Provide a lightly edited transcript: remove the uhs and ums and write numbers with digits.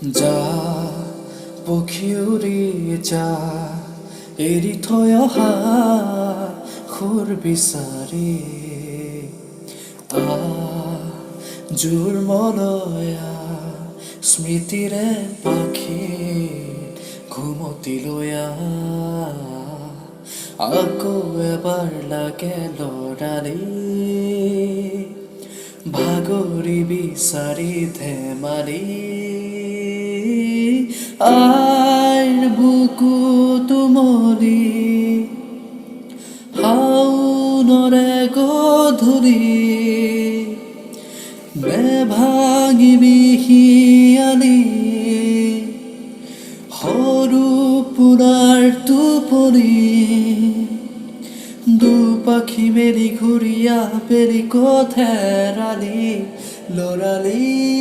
যা পক্ষী উৰি যা এৰি থৈ অহা সুৰ বিচাৰি জোৰ মলয়া স্মৃতিৰে পাখি ঘুমতি লয়া আকৌ এবাৰ লাগে লৰালি ভাগৰি বিচাৰি ধেমালি আইৰ বুকু তুমলি শাওনৰে গধূলি নেভাঙিবি হিয়ালি সৰু পুৰাৰ টোপনি দুপাখি মেলি ঘূৰিয়া বেলি কথেৰালি লৰালি